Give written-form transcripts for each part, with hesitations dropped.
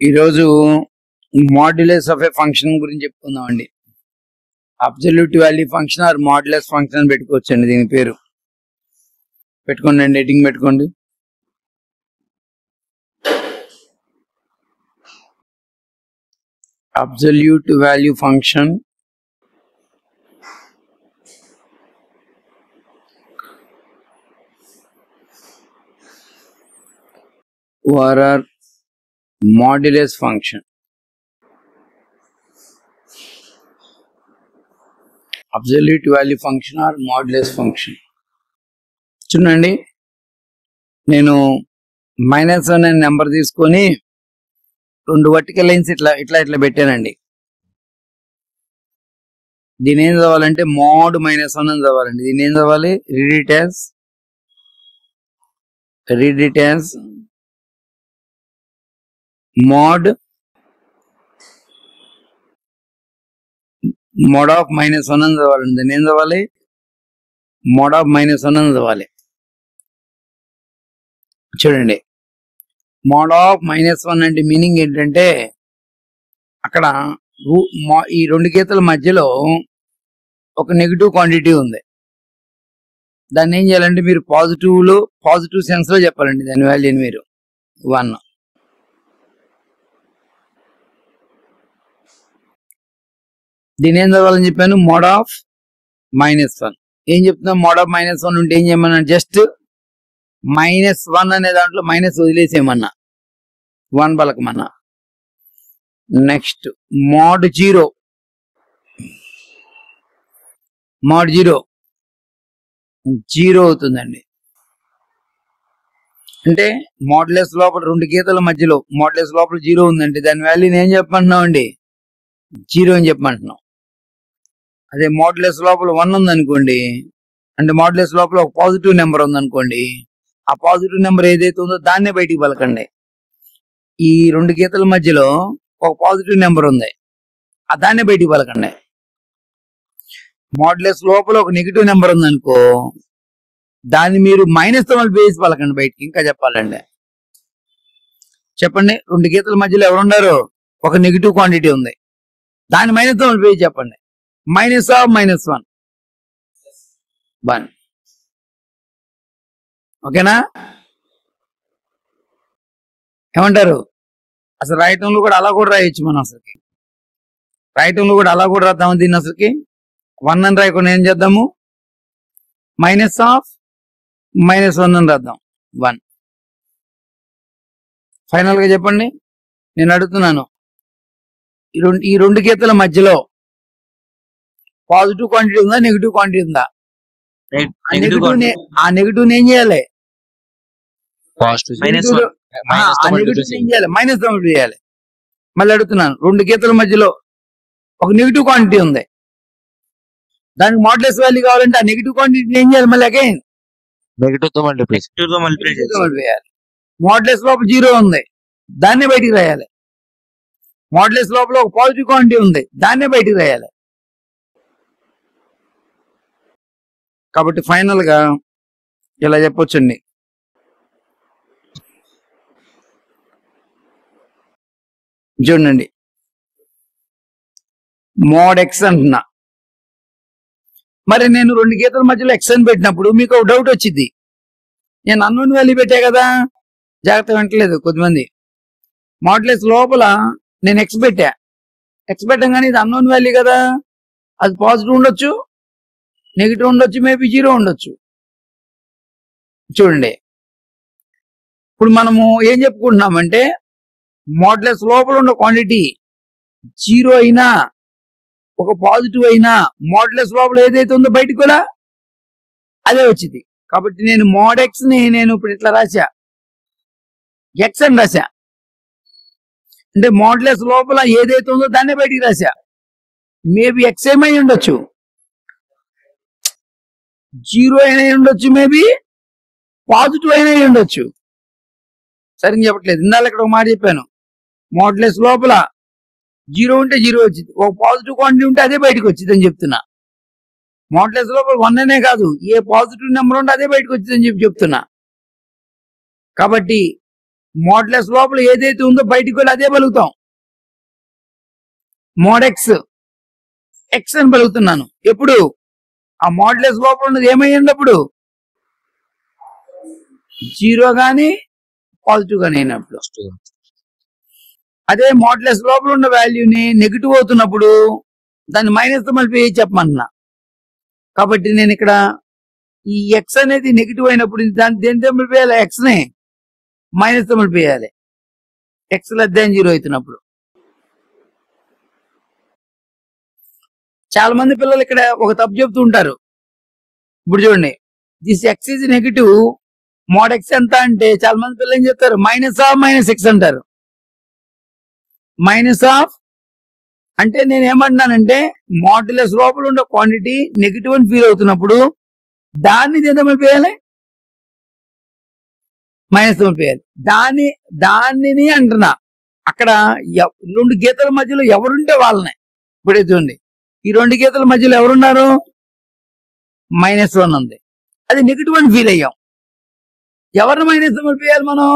ఈరోజు modulus of a function గురించి చెప్పుకుందామండి. Absolute value function or modulus function అని పెట్టుకోవచ్చండి. దీని పేరు పెట్టుకోండి అండి, హెడ్డింగ్ పెట్టుకోండి. Absolute value function or modulus function. Absolute value function or modulus function. చూడండి, నేను -1 అనే నెంబర్ తీసుకొని రెండు వర్టికల్ లైన్స్ ఇట్లా పెట్టానండి. దీని ఏం చదవాలంటే mod -1 అని చదవాలండి. దీని ఏం చదవాలి? read it as mod of -1 అని చదవాలండి. దీన్ని ఏం చదవాలి? mod of -1 అని చదవాలి. చూడండి, mod of -1 అంటే మీనింగ్ ఏంటంటే అక్కడ ఈ రెండు గీతల మధ్యలో ఒక నెగిటివ్ క్వాంటిటీ ఉంది. దాన్ని ఏం చేయాలంటే మీరు పాజిటివ్ సెన్స్ లో చెప్పాలండి. దాని వాల్యూని మీరు 1. దీని ఏం చదవాలని చెప్పాను? mod of -1. ఏం చెప్తున్నాం? mod of -1 ఉంటే ఏం చేయమన్నా? జస్ట్ -1 అనే దాంట్లో మైనస్ వదిలేసేయమన్నా, 1 పలకమన్నా. నెక్స్ట్ mod 0 0 అవుతుందండి. అంటే మాడ్యులస్ లోపల రెండు గీతల మధ్యలో మాడ్యులస్ లోపల 0 ఉందండి. దాని వాల్యూని ఏం చెప్పమంటున్నాం అండి? 0 అని చెప్పమంటున్నాం. అదే మాడ్యులస్ లోపల 1 ఉందనుకోండి, అంటే మాడ్యులస్ లోపల ఒక పాజిటివ్ నెంబర్ ఉందనుకోండి, ఆ పాజిటివ్ నెంబర్ ఏదైతే ఉందో దాన్నే బయటికి పలకండి. ఈ రెండు గీతల మధ్యలో ఒక పాజిటివ్ నెంబర్ ఉంది, ఆ దాన్నే బయటికి పలకండి. మాడ్యులస్ లోపల ఒక నెగిటివ్ నెంబర్ ఉందనుకో, దాన్ని మీరు మైనస్ తో బేసి పలకండి బయటికి. ఇంకా చెప్పాలండి, చెప్పండి. రెండు గీతల మధ్యలో ఎవరున్నారు? ఒక నెగిటివ్ క్వాంటిటీ ఉంది, దాన్ని మైనస్ తో బేసి చెప్పండి. -1 1. ఓకేనా? ఏమంటారు? అసలు రాయటంలో కూడా అలా కూడా రాయొచ్చు మనం. అసలుకి రాయటంలో కూడా అలా కూడా రాద్దాము. దీన్ని అసలుకి 1 అని రాయకుండా ఏం చేద్దాము? -1 అని రాద్దాం. 1. ఫైనల్ గా చెప్పండి. నేను అడుగుతున్నాను, ఈ రెండు గీతల మధ్యలో పాజిటివ్ క్వాంటిటీ ఉందా, నెగిటివ్ క్వాంటిటీ ఉందా? ఆ నెగిటివ్ ఏం చేయాలి? మైనస్ చేయాలి. మళ్ళీ అడుగుతున్నాను, రెండు గీతల మధ్యలో ఒక నెగిటివ్ క్వాంటిటీ ఉంది, దానికి మాడ్యులస్ వాల్యూ కావాలంటే ఆ నెగిటివ్ క్వాంటిటీ ఏం చేయాలి? మళ్ళీ అగైన్ నెగిటివ్ తో చేయాలి. మాడ్యులస్ లోపల 0 ఉంది, దాన్నే బయటికి రాయాలి. మాడ్యులస్ లోపల ఒక పాజిటివ్ క్వాంటిటీ ఉంది, దాన్నే బయటికి రాయాలి. కాబట్టి ఫైనల్ గా ఇలా చెప్పొచ్చండి. చూడండి, mod x అంటున్నా. మరి నేను రెండు గీతల మధ్యలో x అని పెట్టినప్పుడు మీకు ఒక డౌట్ వచ్చింది. నేను అన్నోన్ వాల్యూ పెట్టా కదా, జాగ్రత్త వింటలేదు కొద్దిమంది. మాడ్యులస్ లోపల నేను x పెట్టగానే ఇది అన్నోన్ వాల్యూ కదా, అది పాజిటివ్ ఉండొచ్చు, నెగిటివ్ ఉండొచ్చు, మేబీ 0 ఉండొచ్చు. చూడండి, ఇప్పుడు మనము ఏం చెప్పుకుంటున్నామంటే మాడ్యులస్ లోపల ఉన్న క్వాంటిటీ 0 అయినా ఒక పాజిటివ్ అయినా మాడ్యులస్ లోపల ఏదైతే ఉందో బయటకు కూడా అదే వచ్చింది. కాబట్టి నేను mod x ని నేను ఇప్పుడు ఇట్లా రాసా, x అని రాసా. అంటే మాడ్యులస్ లోపల ఏదైతే ఉందో దాన్నే బయటికి రాసా. మేబీ x ఏమై ఉండొచ్చు, 0 అయినా ఉండొచ్చు, మేబీ పాజిటివ్ అయినా ఉండొచ్చు. సరిగ్గా చెప్పట్లేదు. ఇందాక ఇక్కడ ఒక మాట చెప్పాను, మాడ్యులస్ లోపల 0 ఉంటే 0 వచ్చింది, ఒక పాజిటివ్ క్వాంటిటీ ఉంటే అదే బయటకు వచ్చింది అని చెప్తున్నా. మాడ్యులస్ లోపల 1 అనే కాదు, ఏ పాజిటివ్ నెంబర్ ఉంటే అదే బయటకు వచ్చిందని చెప్తున్నా. కాబట్టి మోడ్లెస్ లోపల ఏదైతే ఉందో బయటికి వెళ్ళి అదే పలుకుతాం. మోడ్ ఎక్స్ ఎక్స్ అని పలుకుతున్నాను. ఎప్పుడు ఆ మోడ్లెస్ లోపల ఉన్నది ఏమైనప్పుడు జీరో గాని పాజిటివ్ గాని అయినప్పుడు. అదే మోడ్లెస్ లోపల ఉన్న వాల్యూని నెగిటివ్ అవుతున్నప్పుడు దాన్ని మైనస్ తో మళ్ళీ చెప్పమంటున్నా. కాబట్టి నేను ఇక్కడ ఈ ఎక్స్ అనేది నెగిటివ్ అయినప్పుడు దాన్ని దేనితో మళ్ళిపోయాలి? ఎక్స్ ని మైనస్ తో మళ్ళిపోయాలి. ఎక్స్ లెస్ దాన్ జీరో అవుతున్నప్పుడు. చాలా మంది పిల్లలు ఇక్కడ ఒక తప్పు చెప్తూ ఉంటారు. ఇప్పుడు చూడండి, this X is negative, mode X ఎంత అంటే చాలా మంది పిల్లలు ఏం చెప్తారు? మైనస్ ఆఫ్ మైనస్ ఎక్స్ అంటారు. మైనస్ ఆఫ్ అంటే నేను ఏమంటున్నానంటే మోడ్యులస్ లోపల ఉండే క్వాంటిటీ నెగిటివ్ అని ఫీల్ అవుతున్నప్పుడు దాన్ని ఎంత మలిపేయాలి? మైనస్ మలిపేయాలి. దానిని అంటున్నా. అక్కడ రెండు గీతల మధ్యలో ఎవరుంటే వాళ్ళనే. ఇప్పుడు చూడండి, ఈ రెండు గీతల మధ్యలో ఎవరున్నారు? -1 ఉంది. అది నెగిటివ్ అని ఫీల్ అయ్యాం. ఎవరిని మైనస్ మలిపేయాలి మనం?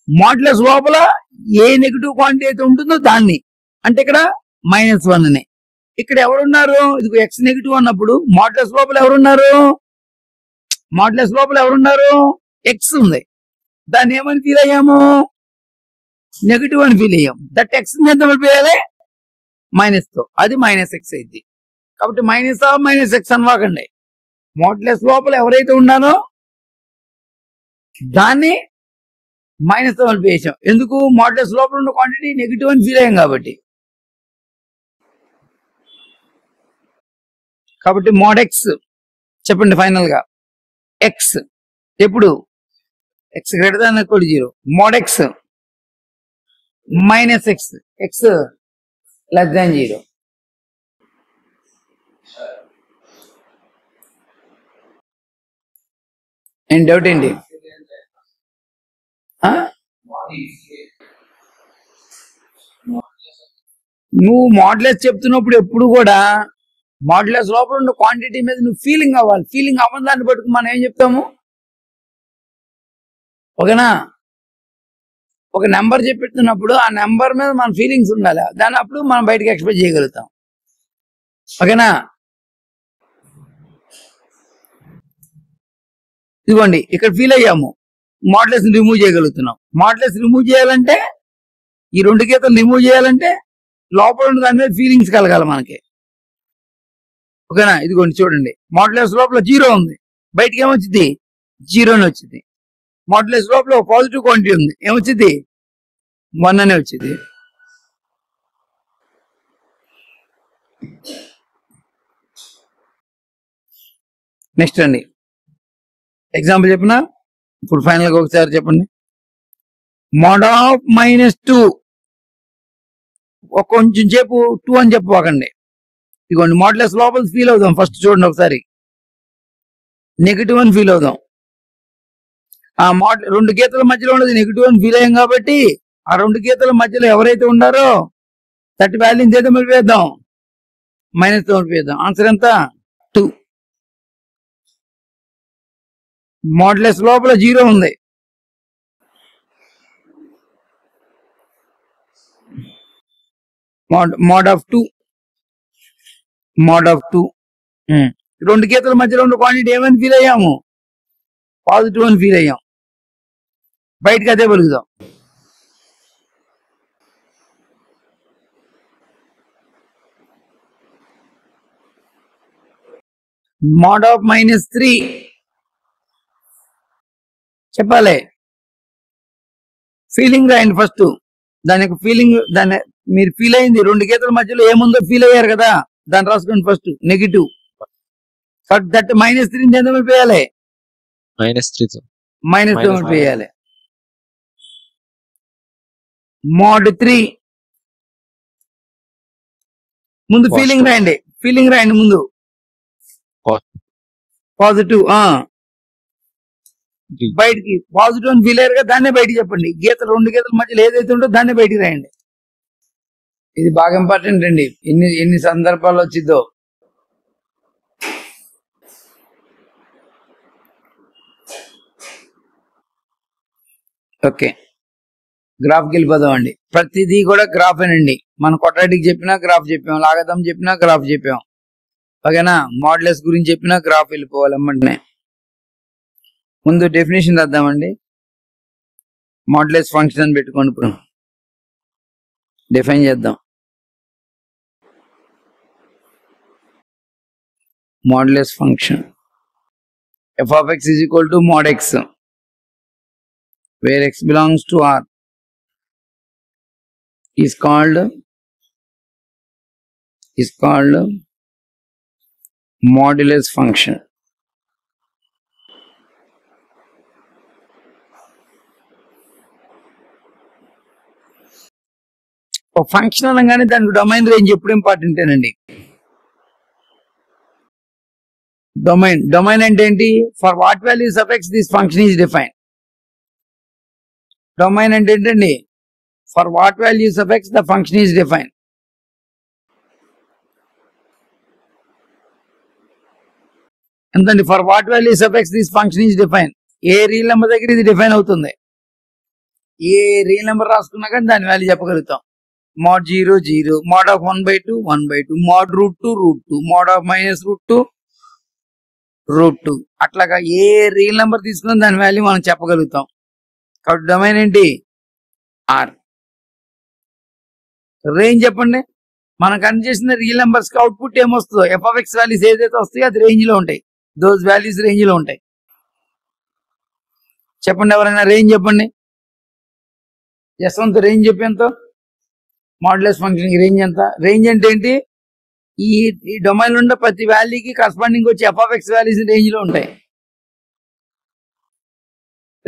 మోడ్యులస్ లోపల ఏ నెగిటివ్ క్వాంటిటీ అయితే ఉంటుందో దాన్ని. అంటే ఇక్కడ -1ని. ఇక్కడ ఎవరున్నారు? ఇది ఎక్స్ నెగిటివ్ అన్నప్పుడు మోడ్యులస్ లోపల ఎవరున్నారు? మోడ్యులస్ లోపల ఎవరున్నారు? ఎక్స్ ఉంది. దాన్ని ఏమని ఫీల్ అయ్యాము? నెగిటివ్ అని ఫీల్ అయ్యాం. దట్ ఎక్స్ ఎంత మలిపేయాలి? మైనస్ తో. అది మైనస్ ఎక్స్ అయింది. కాబట్టి మైనస్ ఆఫ్ మైనస్ ఎక్స్ అనవాకండి. మోడ్యులస్ లోపల ఎవరైతే ఉన్నారో దాన్ని మైనస్ తో మలిపేసాం. ఎందుకు? మోడ్యులస్ లోపల ఉన్న క్వాంటిటీ నెగిటివ్ అని ఫీల్ అయ్యాం కాబట్టి. కాబట్టి మోడ్ ఎక్స్ చెప్పండి ఫైనల్ గా. ఎక్స్ ఎప్పుడు X greater than equal to 0. Mod x minus X, X less than 0. ఏం డౌట్ ఏంటి? నువ్వు మోడ్యులస్ చెప్తున్నప్పుడు ఎప్పుడు కూడా మోడ్యులస్ లోపల ఉన్న క్వాంటిటీ మీద నువ్వు ఫీలింగ్ అవ్వాలి. ఫీలింగ్ అవ్వని దాన్ని పట్టుకుని మనం ఏం చెప్తాము? ఓకేనా? ఒక నెంబర్ చెప్పిస్తున్నప్పుడు ఆ నెంబర్ మీద మన ఫీలింగ్స్ ఉండాలి. దాని అప్పుడు మనం బయటకు ఎక్స్ప్రెస్ చేయగలుగుతాం. ఓకేనా? ఇదిగోండి, ఇక్కడ ఫీల్ అయ్యాము, మోడ్యులస్ రిమూవ్ చేయగలుగుతున్నాం. మోడ్యులస్ రిమూవ్ చేయాలంటే, ఈ రెండు గీతలు రిమూవ్ చేయాలంటే లోపల ఉన్న దాని మీద ఫీలింగ్స్ కలగాలి మనకి. ఓకేనా? ఇదిగోండి చూడండి, మోడ్యులస్ లోపల 0 ఉంది, బయటికి ఏమొచ్చింది? 0 అని వచ్చింది. మోడ్యులస్ లోపల పాజిటివ్ క్వాంటిటీ ఉంది, ఏమొచ్చింది? 1 అనే వచ్చింది. నెక్స్ట్ అండి, ఎగ్జాంపుల్ చెప్పిన. ఇప్పుడు ఫైనల్ గా ఒకసారి చెప్పండి. మోడ్ ఆఫ్ -2 కొంచెం సేపు 2 అని చెప్పకండి. ఇదిగోండి, మోడ్యులస్ లోపల ఫీల్ అవుదాం. ఫస్ట్ చూడండి ఒకసారి, నెగిటివ్ అని ఫీల్ అవుదాం. ఆ రెండు గీతల మధ్యలో ఉన్నది నెగిటివ్ అని ఫీల్ అయ్యాం కాబట్టి ఆ రెండు గీతల మధ్యలో ఎవరైతే ఉన్నారో దట్ వాల్యూని చేద్దాం, మలిపేద్దాం, మైనస్ తో మలిపేద్దాం. ఆన్సర్ ఎంత? 2. మోడ్యులస్ లోపల 0 ఉంది. మోడ్ ఆఫ్ 2 రెండు గీతల మధ్యలో ఉన్న క్వాంటిటీ ఏమని ఫీల్ అయ్యాము? పాజిటివ్ అని ఫీల్ అయ్యాం. బయటకు అదే పలుకుదాం. మోడ్ ఆఫ్ -3 చెప్పాలి. ఫీలింగ్ రాయండి ఫస్ట్. దానికి ఫీలింగ్, దాన్ని మీరు ఫీల్ అయింది రెండు గీతల మధ్యలో ఏముందో ఫీల్ అయ్యారు కదా, దాన్ని రాసుకోండి ఫస్ట్. నెగిటివ్. బట్ దట్ -3 ఎంత మలిపేయాలి? -3 మలిపేయాలి. మోడ్ 3 ముందు ఫీలింగ్ రాయండి. ఫీలింగ్ రాయండి ముందు. పాజిటివ్. బయటికి పాజిటివ్ అని ఫీల్ అయ్యారు కదా, దాన్నే బయటికి చెప్పండి. రెండు గీతల మధ్యలో ఏదైతే ఉందో దాన్నే బయటికి రాయండి. ఇది బాగా ఇంపార్టెంట్ అండి, ఎన్ని సందర్భాల్లో వచ్చిందో. ఓకే, గ్రాఫ్కి వెళ్ళిపోదాం అండి. ప్రతిదీ కూడా గ్రాఫేనండి. మనం కొట్టాటికి చెప్పినా గ్రాఫ్ చెప్పాం, లాగతం చెప్పినా గ్రాఫ్ చెప్పాం. ఓకేనా, మోడ్యులస్ గురించి చెప్పినా గ్రాఫ్ వెళ్ళిపోవాలి అమ్మంటనే. ముందు డెఫినేషన్ రాద్దామండి. మోడ్యులస్ ఫంక్షన్ అని పెట్టుకోండి. ఇప్పుడు డిఫైన్ చేద్దాం. Modulus function f of x is equal to mod x, where x belongs to R, is called modulus function. ఒక ఫంక్షన్ అనగానే దానికి డొమైన్ రేంజ్ ఎప్పుడు ఇంపార్టెంటేనండి. డొమైన్ అంటే ఏంటి? For what values of x this function is define. Domain అంటే ఏంటండి? For what values of x the function is define. ఎంతండి? For what values of x this function is define. ఏ real number దగ్గర ఇది define అవుతుంది. ఏ real number రాసుకున్నా కానీ దాని వాల్యూ చెప్పగలుగుతాం. mod 0 0, mod of 1/2 1/2, mod √2 √2, mod of -√2 √2. అట్లాగా ఏ రియల్ నెంబర్ తీసుకున్నా దాని వాల్యూ మనం చెప్పగలుగుతాం. కాబట్టి డొమైన్ ఏంటి? ఆర్. రేంజ్ చెప్పండి. మనం కనెక్ట్ చేసిన రియల్ నెంబర్స్ కి అవుట్పుట్ ఏమొస్తుందో, ఎఫ్ ఆఫ్ ఎక్స్ వాల్యూస్ ఏదైతే వస్తాయో అది రేంజ్ లో ఉంటాయి. దోస్ వాల్యూస్ రేంజ్ లో ఉంటాయి. చెప్పండి, ఎవరైనా రేంజ్ చెప్పండి. యశ్వంత్ రేంజ్ చెప్పేంత మోడ్యులస్ ఫంక్షన్ రేంజ్ ఎంత? రేంజ్ అంటే ఏంటి? ఈ డొమైన్ ఉన్న ప్రతి వాల్యూకి కరస్పాండింగ్ వచ్చి F of x values range లో ఉంటాయి.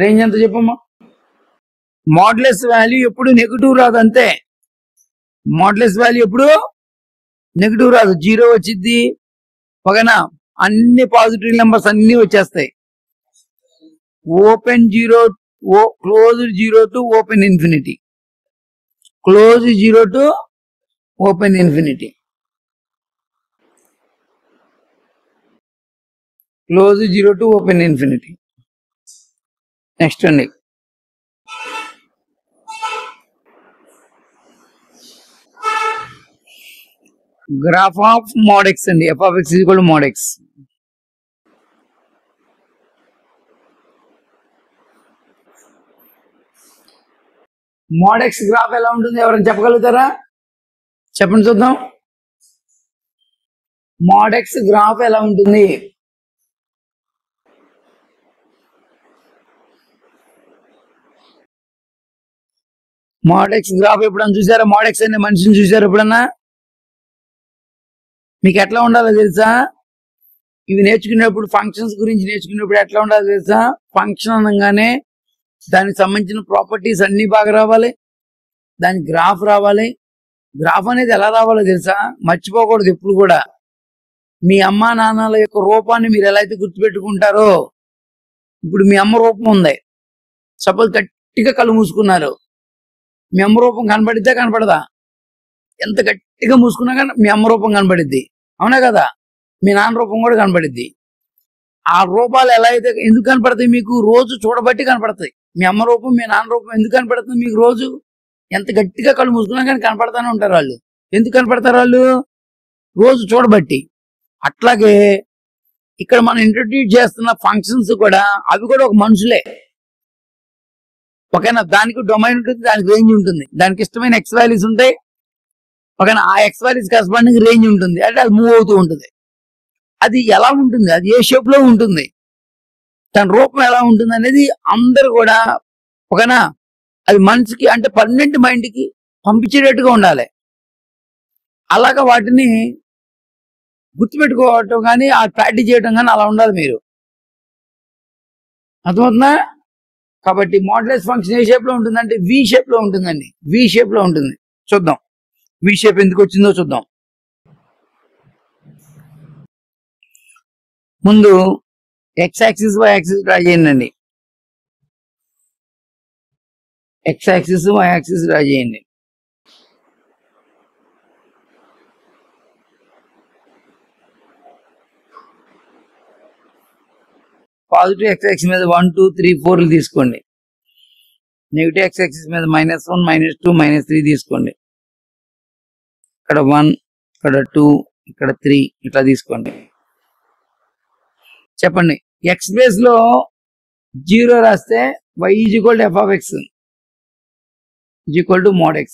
రేంజ్ ఎంత చెప్పమ్మా? మోడ్యులస్ వాల్యూ ఎప్పుడు నెగిటివ్ రాదు, అంతే. మోడ్యులస్ వాల్యూ ఎప్పుడు నెగిటివ్ రాదు. 0 వచ్చింది, ఓకేనా? అన్ని పాజిటివ్ నెంబర్స్ అన్ని వచ్చేస్తాయి. Open 0, close 0 to open infinity, close 0 to open infinity, close 0 to open infinity. Next అండి, గ్రాఫ్ ఆఫ్ mod x అండి. f of x is equal to mod x. mod x graph ఎలా ఉంటుంది? ఎవరైనా చెప్పగలుగుతారా? చెప్పండి చూద్దాం. mod x గ్రాఫ్ ఎలా ఉంటుంది? mod x గ్రాఫ్ ఎప్పుడన్నా చూసారా? mod x అనే మనిషిని చూసారా ఎప్పుడన్నా? మీకు ఎట్లా ఉండాలో తెలుసా? ఇవి నేర్చుకునేప్పుడు, ఫంక్షన్స్ గురించి నేర్చుకునేప్పుడు ఎట్లా ఉండాలో తెలుసా? ఫంక్షన్ అనగానే దానికి సంబంధించిన ప్రాపర్టీస్ అన్ని బాగా రావాలి, దానికి గ్రాఫ్ రావాలి. గ్రాఫ్ అనేది ఎలా రావాలో తెలుసా? మర్చిపోకూడదు ఎప్పుడు కూడా. మీ అమ్మా నాన్నల యొక్క రూపాన్ని మీరు ఎలా అయితే గుర్తుపెట్టుకుంటారో, ఇప్పుడు మీ అమ్మ రూపం ఉంది, సపోజ్ గట్టిగా కళ్ళు మూసుకున్నారు, మీ అమ్మ రూపం కనపడిద్దా కనపడదా? ఎంత గట్టిగా మూసుకున్నా కానీ మీ అమ్మ రూపం కనపడిద్ది, అవునా కదా? మీ నాన్న రూపం కూడా కనపడిద్ది. ఆ రూపాలు ఎలా అయితే ఎందుకు కనపడతాయి మీకు? రోజు చూడబట్టి కనపడతాయి. మీ అమ్మ రూపం, మీ నాన్న రూపం ఎందుకు కనపడుతుంది మీకు? రోజు ఎంత గట్టిగా కళ్ళు మూసుకున్నా కానీ కనపడతానే ఉంటారు వాళ్ళు. ఎందుకు కనపడతారు వాళ్ళు? రోజు చూడబట్టి. అట్లాగే ఇక్కడ మనం ఇంట్రడ్యూస్ చేస్తున్న ఫంక్షన్స్ కూడా అవి కూడా ఒక మనుషులే, ఓకేనా? దానికి డొమైన్ ఉంటుంది, దానికి రేంజ్ ఉంటుంది, దానికి ఇష్టమైన ఎక్స్ వాల్యూస్ ఉంటాయి, ఓకేనా? ఆ ఎక్స్ వాల్యూస్ కరస్పాండింగ్ రేంజ్ ఉంటుంది, అంటే అది మూవ్ అవుతూ ఉంటుంది. అది ఎలా ఉంటుంది, అది ఏ షేప్ లో ఉంటుంది, తన రూపం ఎలా ఉంటుంది అనేది అందరు కూడా, ఓకేనా? అది మనిషికి అంటే పర్మనెంట్ మైండ్ కి పంపించేటట్టుగా ఉండాలి. అలాగా వాటిని గుర్తుపెట్టుకోవటం కానీ ఆ ప్రాక్టీస్ చేయడం కానీ అలా ఉండాలి మీరు. అర్థమవుతుందా? కాబట్టి మోడ్యులస్ ఫంక్షన్ ఏ షేప్ లో ఉంటుందంటే వి షేప్ లో ఉంటుందండి. వి షేప్ లో ఉంటుంది. చూద్దాం వి షేప్ ఎందుకు వచ్చిందో చూద్దాం. ముందు x axis y axis draw చేయండి. X axis y axis draw చేయండి. పాజిటివ్ ఎక్స్ యాక్సిస్ మీద 1 2 3 4 తీసుకోండి. నెగిటివ్ ఎక్స్ యాక్సిస్ మీద -1 -2 -3 తీసుకోండి. ఇక్కడ 1 ఇక్కడ 2 ఇక్కడ 3 ఇట్లా తీసుకోండి. చెప్పండి ఎక్స్ బేస్ లో 0 రాస్తే y = f(x) = mod x.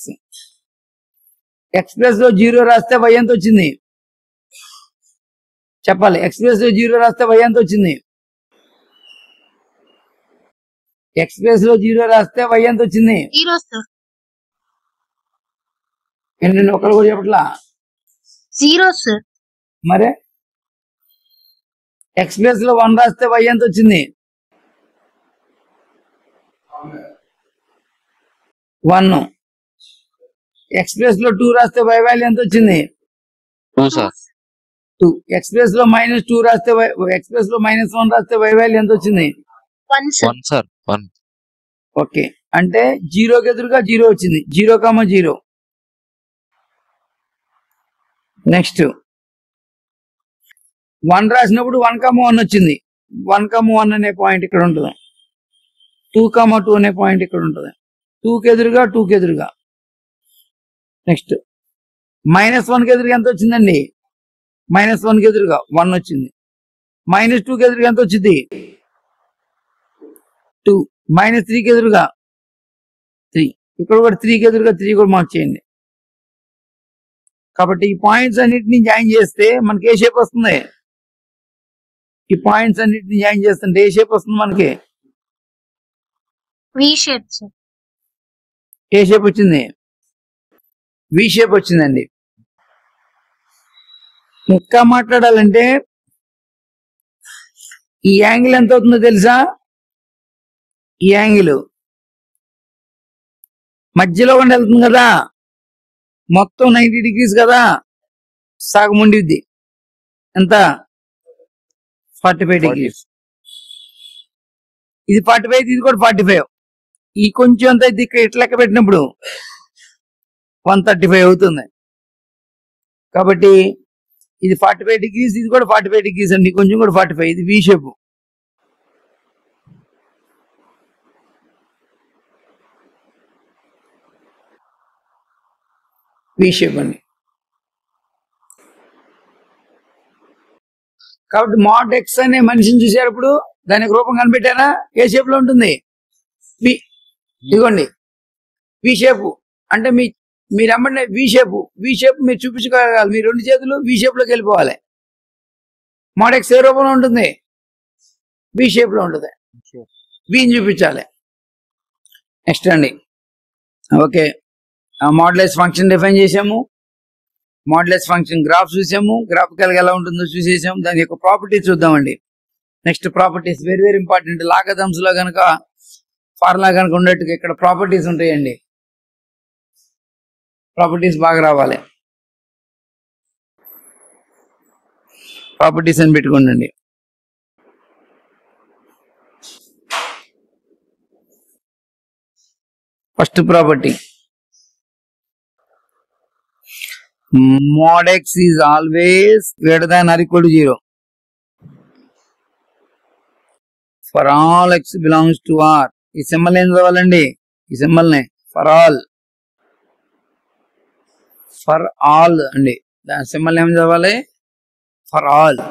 X base లో 0 రాస్తే y ఎంత వచ్చింది చెప్పాలి. ఎక్స్ బేస్ లో 0 రాస్తే y ఎంత వచ్చింది? ఎక్స్ బేస్ లో 0 రాస్తే y ఎంత వచ్చింది? 0 సార్. ఏంటండి ఒకరు కూడా చెప్పట్లా? 0 సార్. మరే ఎక్స్ బేస్ లో 1 రాస్తే y ఎంత వచ్చింది? 1. ఎక్స్ బేస్ లో 2 రాస్తే y వాల్యూ ఎంత వచ్చింది? 2 సార్. 2. ఎక్స్ బేస్ లో -2 రాస్తే ఎక్స్ బేస్ లో -1 రాస్తే y వాల్యూ ఎంత వచ్చింది? 1 సార్. 1 సార్. 1. ఓకే అంటే 0కి ఎదురుగా 0 వచ్చింది. 0,0. నెక్స్ట్ 1 రాసినప్పుడు 1,1 వచ్చింది. 1,1 అనే పాయింట్ ఇక్కడ ఉంటుంది. 2,2 అనే పాయింట్ ఇక్కడ ఉంటుంది. 2కి ఎదురుగా 2కి ఎదురుగా. నెక్స్ట్ -1కి ఎదురుగా ఎంత వచ్చిందండి? -1కి ఎదురుగా 1 వచ్చింది. -2కి ఎదురుగా ఎంత వచ్చింది? 2. -3కి ఎదురుగా 3. ఇక్కడ కూడా 3కి ఎదురుగా 3 కూడా మార్క్ చేయండి. కాబట్టి ఈ పాయింట్స్ అన్నిటిని జాయిన్ చేస్తే మనకి ఏ షేప్ వస్తుంది? ఈ పాయింట్స్ అన్నిటిని జాయిన్ చేస్తుంటే ఏ షేప్ వస్తుంది మనకి? V shape sir. ఏ షేప్ వచ్చింది? వి షేప్ వచ్చిందండి. ఇంకా మాట్లాడాలంటే ఈ యాంగిల్ ఎంత అవుతుందో తెలుసా? ఈ యాంగిల్ మధ్యలో ఉండి వెళ్తుంది కదా, మొత్తం 90 degrees కదా, సగం ఉండిద్ది. ఎంత? 45 degrees. ఇది 45, ఇది కూడా 45. ఈ కొంచెం ఎంత అయితే ఇక్కడ ఇట్లా లెక్క పెట్టినప్పుడు 135 అవుతుంది. కాబట్టి ఇది 45 degrees, ఇది కూడా 45 degrees అండి. కొంచెం కూడా 45. ఇది వి షేప్. వి షేప్ అండి. కాబట్టి mod x అనే మనిషిని చూసేటప్పుడు దానికి రూపం కనిపెట్టారా? ఏ షేప్ లో ఉంటుంది? వి. ఇదిగోండి వి షేప్ అంటే మీరు అమ్మండి వి షేప్. వి షేప్ మీరు చూపించుకోగలగాలి. మీ 2 చేతులు వి షేప్ లోకి వెళ్ళిపోవాలి. mod x ఏ రూపంలో ఉంటుంది? వి షేప్ లో ఉంటుంది. విని చూపించాలి. నెక్స్ట్ అండి ఓకే, మోడ్యులస్ ఫంక్షన్ డిఫైన్ చేసాము. మోడ్యులస్ ఫంక్షన్ గ్రాఫ్ చూసాము. గ్రాఫికల్ గా ఎలా ఉంటుందో చూసేసాము. దాని యొక్క ప్రాపర్టీస్ చూద్దామండి. Next properties very very important. Logarithms లో కనుక ఫార్ములా కనుక ఉండేట్టుగా ఇక్కడ ప్రాపర్టీస్ ఉంటాయండి. ప్రాపర్టీస్ బాగా రావాలి. ప్రాపర్టీస్ అని పెట్టుకోండి. First property, mod x is always greater than or equal to 0 for all x belongs to R. ఈ సింబల్ ఏం చదవాలండి? ఈ సింబల్ నే ఫర్ ఆల్ అండి. దాని సింబల్ ఏం చదవాలి? For all.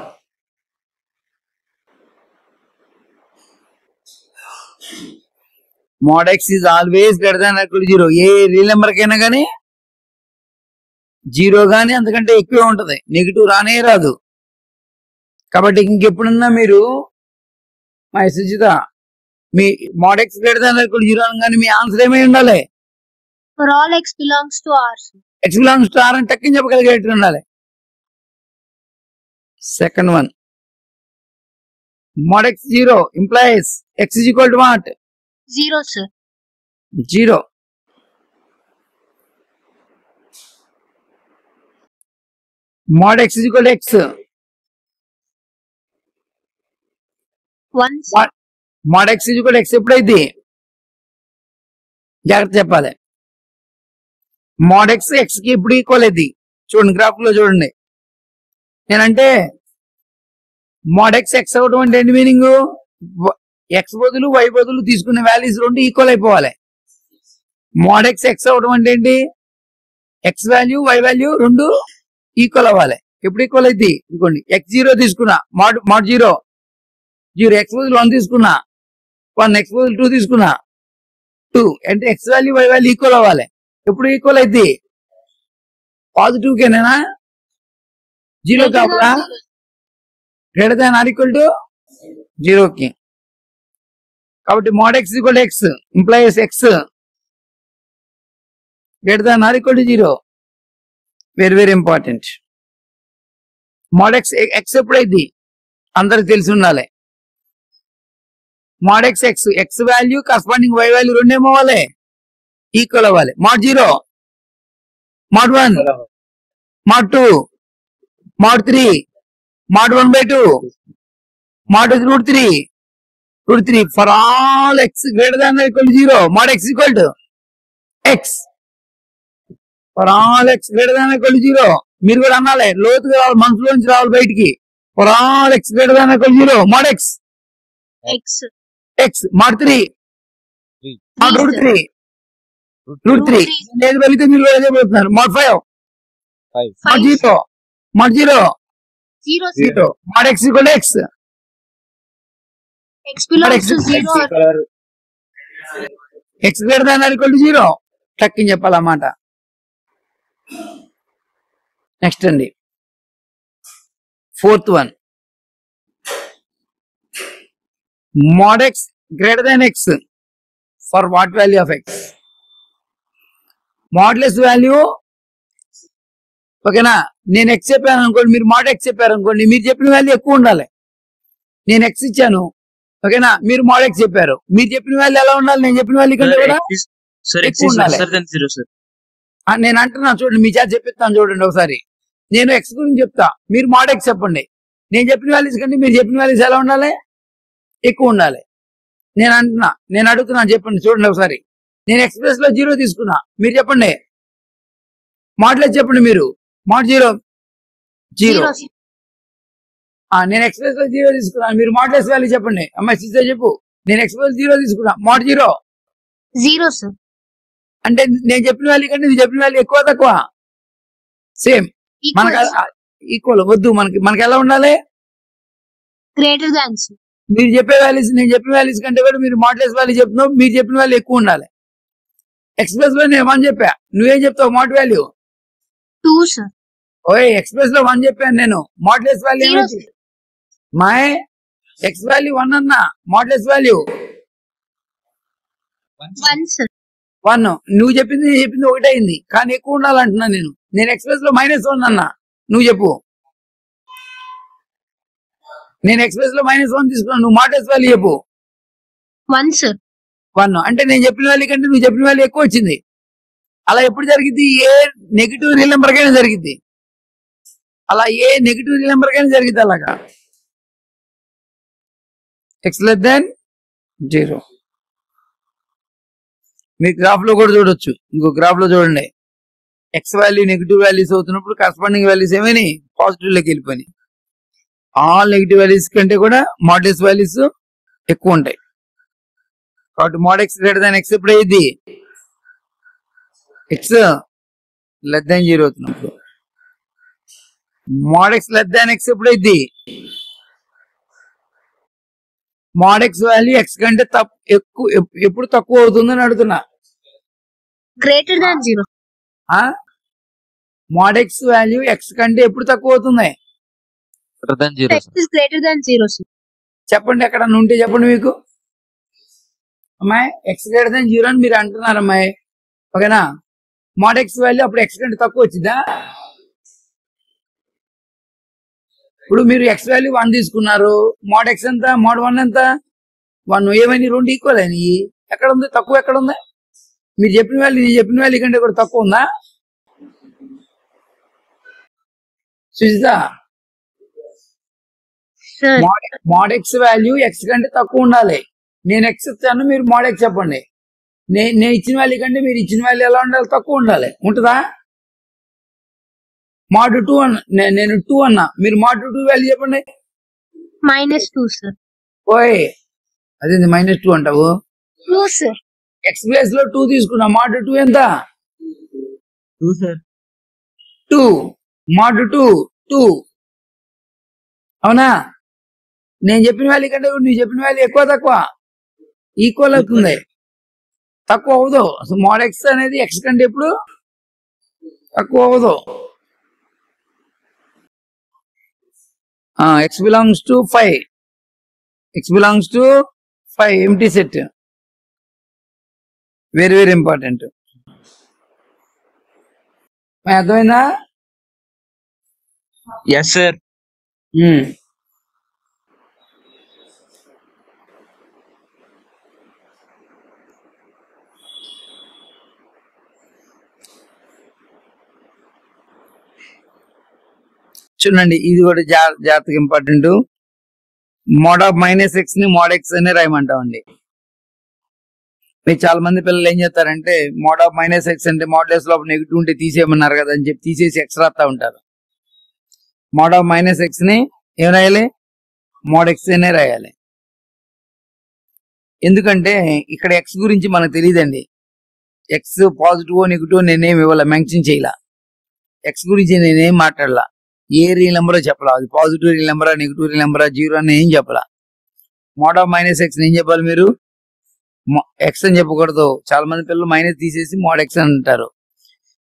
mod x is always greater than or equal to 0. A real number కైనా కానీ 0 కానీ అంతకంటే ఎక్కువే ఉంటది. నెగిటివ్ రానే రాదు. కాబట్టి ఇంకెప్పుడన్నా మీరు మా సుజిత మీ mod x greater than or equal to 0 అనగానే మీ ఆన్సర్ ఏమై ఉండాలి? For all x belongs to R. x belongs to R అని టక్కుని చెప్పగలిగేట్టు ఉండాలి. Second one, mod x 0 implies x is equal to what? 0 sir. 0. mod x is equal to x. 1 sir. mod x is equal to x ఎప్పుడైతే జాగ్రత్త చెప్పాలి. mod x x కి ఎప్పుడు equal అయితే చూడండి, graph లో చూడండి. నేనంటే mod x x అవడం అంటే ఏంటి మీనింగ్? x బదులు y బదులు తీసుకునే వాల్యూస్ రెండు ఈక్వల్ అయిపోవాలి. మోడ్ ఎక్స్ ఎక్స్ అవడం అంటే ఏంటి? ఎక్స్ వాల్యూ వై వాల్యూ రెండు ఈక్వల్ అవ్వాలి. ఎప్పుడు ఈక్వల్ అయితే ఇంకోండి ఎక్స్ 0 తీసుకున్నా, మోడ్ 0 ఎక్స్ బదులు 1 తీసుకున్నా, 1 ఎక్స్ బదులు 2 తీసుకున్నా 2 అంటే x value y value equal అవ్వాలి. ఎప్పుడు ఈక్వల్ అయితే పాజిటివ్ కేనేనా, 0 కావాలా? Greater than or equal to 0కి. కాబట్టి mod x equal x implies x greater than or equal to 0. Very very important. Mod x x ఎప్పుడైంది అందరికి తెలిసి ఉండాలి. Mod x x x value corresponding y value రెండేమో అవ్వాలి, ఈక్వల్ అవ్వాలి. Mod 0, mod 1, mod 2, mod 3, mod 1/2, mod √3 for all x greater than equal to 0. Mod x equal to X for all x greater than equal to 0. మీరు కూడా అనాలి, లోతుగా రావాలి, మనసులో నుంచి రావాలి బయటికి. For all x greater than equal to 0 mod x x mod 3, mod √3 లేదు వెళితే మీరు కూడా అదే పోతున్నారు. Mod 5, mod 0 mod x equal x x greater than equal to 0 టక్కిని చెప్పాలన్నమాట. నెక్స్ట్ అండి 4th one, mod x greater than x for what value of x. Modulus value ఓకేనా. నేను ఎక్స్ చెప్పాను అనుకోండి, మీరు మోడ్ ఎక్స్ చెప్పారు అనుకోండి, మీరు చెప్పిన వాల్యూ ఎక్కువ ఉండాలి. నేను ఎక్స్ ఇచ్చాను ఓకేనా, మీరు మోడ్ ఎక్స్ చెప్పారు, మీరు చెప్పిన వాల్యూ ఎలా ఉండాలి? నేను చెప్పిన వాల్యూ కంటే కూడా ఎక్కువ ఉండాలి. నేను అంటున్నా చూడండి, మీ చేత చెప్పిస్తాను చూడండి ఒకసారి. నేను ఎక్స్ గురించి చెప్తా, మీరు మోడ్ ఎక్స్ చెప్పండి. నేను చెప్పిన వాల్యూస్ కంటే మీరు చెప్పిన వాల్యూస్ ఎలా ఉండాలి? ఎక్కువ ఉండాలి. నేను అడుగుతున్నా చెప్పండి చూడండి ఒకసారి. నేను ఎక్స్ప్రెస్ లో 0 తీసుకున్నా, మీరు చెప్పండి. మోడ్లెస్ చెప్పండి మీరు. మోడ్ 0 నేను ఎక్స్ప్రెస్ లో 0 తీసుకున్నా, మీరు మోడ్లెస్ వాల్యూ చెప్పండి. అమ్మాయి సిస్టర్ చెప్పు. నేను ఎక్స్ప్రెస్ 0 తీసుకున్నా, మోడ్ 0 సార్. అంటే నేను చెప్పిన వాల్యూ కంటే నువ్వు చెప్పిన వాల్యూ ఎక్కువ తక్కువ? సేమ్. మనకు ఈక్వల్ వద్దు, మనకి ఎలా ఉండాలి? Greater than. మీరు చెప్పే వాల్యూస్ నేను చెప్పిన వాల్యూస్ కంటే కూడా మీరు మోడ్లెస్ వాల్యూ చెప్తున్నావు, మీరు చెప్పిన వాల్యూ ఎక్కువ ఉండాలి. ఎక్స్ప్రెస్ లో నేను 1 చెప్పా, నువ్వేం చెప్తావు? Mode value 2 sir. ఓయ్ ఎక్స్ప్రెస్ లో 1 చెప్పాను నేను, modulus value my ex value 1 అన్నా, మోడ్లెస్ వాల్యూ 1 సార్. 1. నువ్వు చెప్పింది నేను చెప్పింది ఒకటే అయింది, కానీ ఎక్కువ ఉండాలంటున్నా నేను. నేను ఎక్స్ప్రెస్ లో -1 అన్నా, నువ్వు చెప్పు. నేను ఎక్స్ప్రెస్ లో -1 తీసుకున్నాను, నువ్వు మోడ్లెస్ వాల్యూ చెప్పు. 1 సార్. 1 అంటే నేను చెప్పిన వాల్యూ కంటే నువ్వు చెప్పిన వాల్యూ ఎక్కువ వచ్చింది. అలా ఎప్పుడు జరిగింది? ఏ నెగిటివ్ రియల్ నెంబర్ కైనా జరిగింది. అలా ఏ నెగిటివ్ రియల్ నెంబర్ కైనా జరిగింది అలాగా. ఎక్స్ లెస్ దాన్ 0 మీరు గ్రాఫ్ లో కూడా చూడొచ్చు. ఇంకో గ్రాఫ్ లో చూడండి, ఎక్స్ వాల్యూ నెగిటివ్ వాల్యూస్ అవుతున్నప్పుడు కరస్పాండింగ్ వాల్యూస్ ఏమైనా పాజిటివ్ లోకి వెళ్ళిపోయినాయి. ఆల్ నెగిటివ్ వాల్యూస్ కంటే కూడా మోడ్లెస్ వాల్యూస్ ఎక్కువ ఉంటాయి. కాబట్టి mod x greater than X ఎప్పుడు అయ్యింది? ఎక్స్ లెస్ దాన్ 0 అవుతున్నప్పుడు. Mode X less than x ఎప్పుడు అయ్యింది? మోడ్ ఎక్స్ వాల్యూ ఎక్స్ కంటే ఎప్పుడు తక్కువ అవుతుందని అడుగుతున్నా. Greater than 0. Mod X value X కంటే ఎప్పుడు తక్కువ అవుతుంది? Greater than 0 sir. చెప్పండి, ఎక్కడ ఉంటే చెప్పండి మీకు. అమ్మాయి ఎక్స్ గ్రేటర్ దాన్ 0 అని మీరు అంటున్నారు అమ్మాయి, ఓకేనా. మోడ్ ఎక్స్ వాల్యూ అప్పుడు ఎక్స్ కంటే తక్కువ వచ్చిందా? ఇప్పుడు మీరు ఎక్స్ వాల్యూ 1 తీసుకున్నారు, మోడ్ ఎక్స్ ఎంత? మోడ్ 1 ఎంత? 1. ఏమైనా 2 ఈక్వల్ అయినాయి. ఎక్కడ ఉంది తక్కువ? ఎక్కడ ఉంది? మీరు చెప్పిన వాల్యూ నేను చెప్పిన వాల్యూ కంటే కూడా తక్కువ ఉందా Sujitha? Mode X value X కంటే తక్కువ ఉండాలి. నేను ఎక్స్ ఇస్తాను, మీరు మోడ్ ఎక్స్ చెప్పండి. నేను ఇచ్చిన వాల్యూ కంటే మీరు ఇచ్చిన వాల్యూ ఎలా ఉండాలి? తక్కువ ఉండాలి. ఉంటుందా? మోడ్ 2 అన్నా, నేను 2 అన్నా, మీరు మోడ్ 2 వాల్యూ చెప్పండి. -2 సార్. ఓయ్ అదేంది -2 అంటావు? 2 సార్. ఎక్స్ ప్లేస్ లో 2 తీసుకున్నా, mod 2 ఎంత? 2 సార్. 2 mod 2 2. అవునా? నేను చెప్పిన వాల్యూ కంటే నువ్వు చెప్పిన వాల్యూ ఎక్కువ తక్కువ? ఈక్వల్ అవుతుంది, తక్కువ అవ్వదు. అసలు mod x అనేది x కంటే ఎప్పుడు తక్కువ అవ్వదు. x belongs to 5, x belongs to 5 empty set. Very very important. అర్థమైందా? Yes sir. చూడండి, ఇది కూడా జాగ్రత్తగా ఇంపార్టెంట్. మోడ్ ఆఫ్ -x ని mod x అనే రాయమంటామండి. మీరు చాలా మంది పిల్లలు ఏం చేస్తారంటే మోడ్ ఆఫ్ -x అంటే మోడ్లెస్ లోపల నెగిటివ్ ఉంటే తీసేయమన్నారు కదా అని చెప్పి తీసేసి x రాస్తా ఉంటారు. మోడ్ ఆఫ్ -x ని ఏం రాయాలి? mod x అనే రాయాలి. ఎందుకంటే ఇక్కడ x గురించి మనకు తెలియదండి. x పాజిటివ్ నెగిటివ్ నేనేం ఇవ్వాల, మెన్షన్ చేయాల. x గురించి నేనేం మాట్లాడాల, ఏ రియల్ నెంబరో చెప్పాలా, అది పాజిటివ్ రియల్ నెంబరా నెగిటివ్ రియల్ నెంబరా జీరో అని ఏం చెప్పాలా. మోడ్ ఆఫ్ -x ఏం చెప్పాలి మీరు? ఎక్స్ అని చెప్పకూడదు. చాలా మంది పిల్లలు మైనస్ తీసేసి mod x అని అంటారు.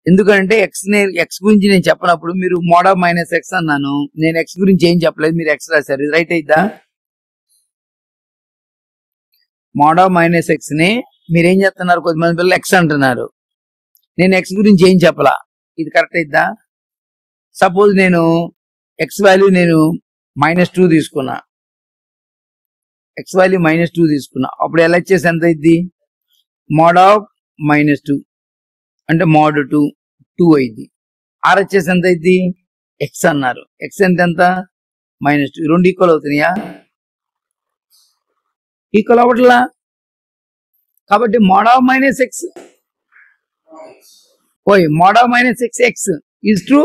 ఎందుకంటే ఎక్స్ గురించి నేను చెప్పినప్పుడు మీరు మోడ్ ఆఫ్ -x అన్నాను, నేను ఎక్స్ గురించి ఏం చెప్పలేదు, మీరు ఎక్స్ రాశారు. ఇది రైట్ అయిద్దా? మోడ్ ఆఫ్ -x ని మీరు ఏం చెప్తున్నారు, కొద్దిమంది పిల్లలు ఎక్స్ అంటున్నారు, నేను ఎక్స్ గురించి ఏం చెప్పలా. ఇది కరెక్ట్ అయిద్దా? సపోజ్ నేను ఎక్స్ వాల్యూ నేను -2 తీసుకున్నా, ఎక్స్ వాల్యూ -2 తీసుకున్నా, అప్పుడు LHS ఎంత అయింది? మోడ్ ఆఫ్ -2 అంటే mod 2 2 అయింది. RHS ఎంత అయింది? ఎక్స్ అన్నారు, ఎక్స్ ఎంత -2. రెండు ఈక్వల్ అవుతున్నాయా? ఈక్వల్ అవ్వట్లా. కాబట్టి mod of -x mod of -x is true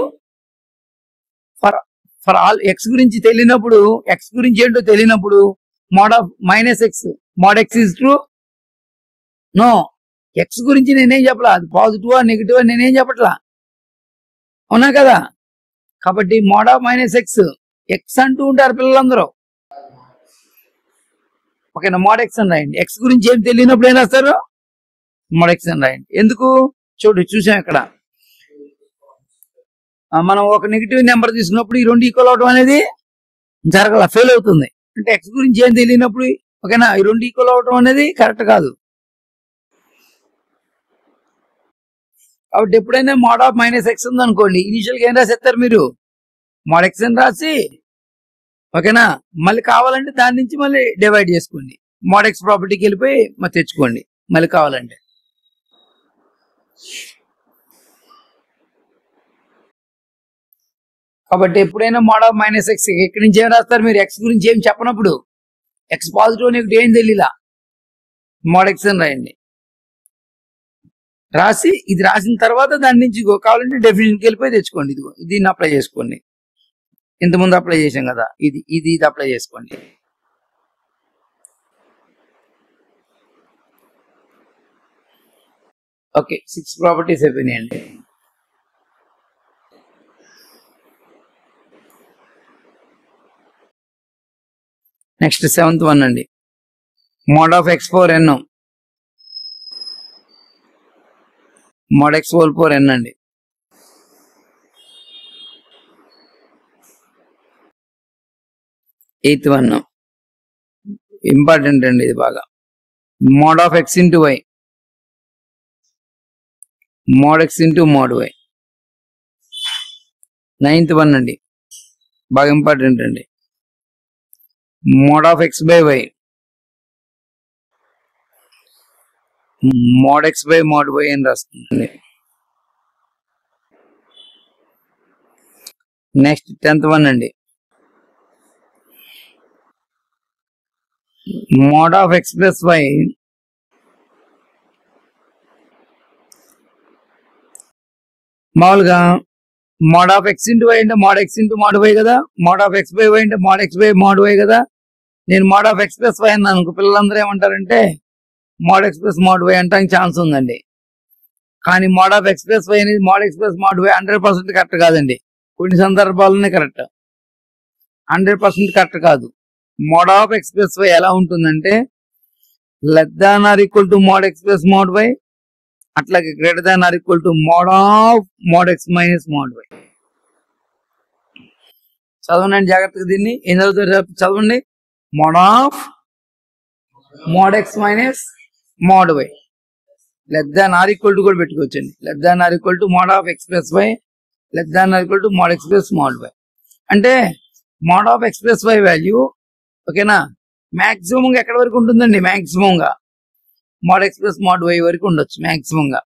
for all. X గురించి తెలియనప్పుడు, ఎక్స్ గురించి ఏంటో తెలియనప్పుడు mod of -x mod x is true. No, x గురించి నేనేం చెప్పలా, అది పాజిటివా నెగిటివా నేనేం చెప్పట్లా, అవునా కదా? కాబట్టి మోడ్ ఆఫ్ -x ఎక్స్ అంటూ ఉంటారు పిల్లలందరూ. ఓకేనా? mod x అని రాయండి. ఎక్స్ గురించి ఏం తెలియనప్పుడు ఏం రాస్తారు? mod x అని రాయండి. ఎందుకు? చూసాం ఇక్కడ మనం ఒక నెగిటివ్ నెంబర్ తీసుకున్నప్పుడు ఈ రెండు ఈక్వల్ అవడం అనేది జరగల, ఫెయిల్ అవుతుంది. అంటే ఎక్స్ గురించి ఏం తెలియనప్పుడు, ఓకేనా, ఈ రెండు ఈక్వల్ అవడం అనేది కరెక్ట్ కాదు. కాబట్టి ఎప్పుడైనా మోడ్ ఆఫ్ -x ఉందనుకోండి, ఇనిషియల్ గా ఏం రాసేస్తారు మీరు? mod x అని రాసి, ఓకేనా, మళ్ళీ కావాలంటే దాని నుంచి మళ్ళీ డివైడ్ చేసుకోండి, mod x ప్రాపర్టీకి వెళ్ళిపోయి మరి తెచ్చుకోండి మళ్ళీ కావాలంటే. కాబట్టి ఎప్పుడైనా మోడ్ ఆఫ్ -x ఎక్కడి నుంచి ఏం రాస్తారు మీరు? ఎక్స్ గురించి ఏం చెప్పనప్పుడు, ఎక్స్ పాజిటివ్ నెగిటివ్ ఏం తెలియలా, mod x అని రాయండి. రాసి ఇది రాసిన తర్వాత దాని నుంచి కావాలంటే డెఫినేషన్కి వెళ్ళిపోయి తెచ్చుకోండి. ఇదిగో దీన్ని అప్లై చేసుకోండి, ఇంతకుముందు అప్లై చేసాం కదా, ఇది అప్లై చేసుకోండి. ఓకే, 6 ప్రాపర్టీస్ అయిపోయినాయండి. నెక్స్ట్ 7th వన్ అండి, mod of x4n mod x whole 4n అండి. ఎయిత్ వన్ ఇంపార్టెంట్ అండి, ఇది బాగా. Mode of x into y mod x into mod y. 9th one అండి, బాగా ఇంపార్టెంట్ అండి. Mod of x by y mod x by mod y అని రాస్తుందండి. Next 10th one అండి, mod of x plus y మామూలుగా mod of x into y అంటే mod x into mod y కదా, mod of x by y అంటే mod x by mod y కదా. నేను mod of x plus y అన్నాను అనుకో, పిల్లలందరూ ఏమంటారంటే mod x plus mod y అంటానికి ఛాన్స్ ఉందండి. కానీ mod of x plus y అనేది mod x plus mod y 100% correct కాదండి. కొన్ని సందర్భాల్లోనే కరెక్ట్, 100% కరెక్ట్ కాదు. Mod of x plus y ఎలా ఉంటుందంటే less than or equal to mod x plus mod y, అట్లాగే greater than or equal to mod of mod x minus mod y. చదవండి జాగ్రత్తగా దీన్ని. ఏం చదువుతారు చదవండి. Mod of mod x minus mod y less than or equal to కూడా పెట్టుకోవచ్చండి. Less than or equal to mod of x plus y less than or equal to mod x plus mod y. అంటే mod of x plus y value ఓకేనా maximum గా ఎక్కడి వరకు ఉంటుందండి? Maximum గా mod x plus mod y వరకు ఉండొచ్చు maximum గా.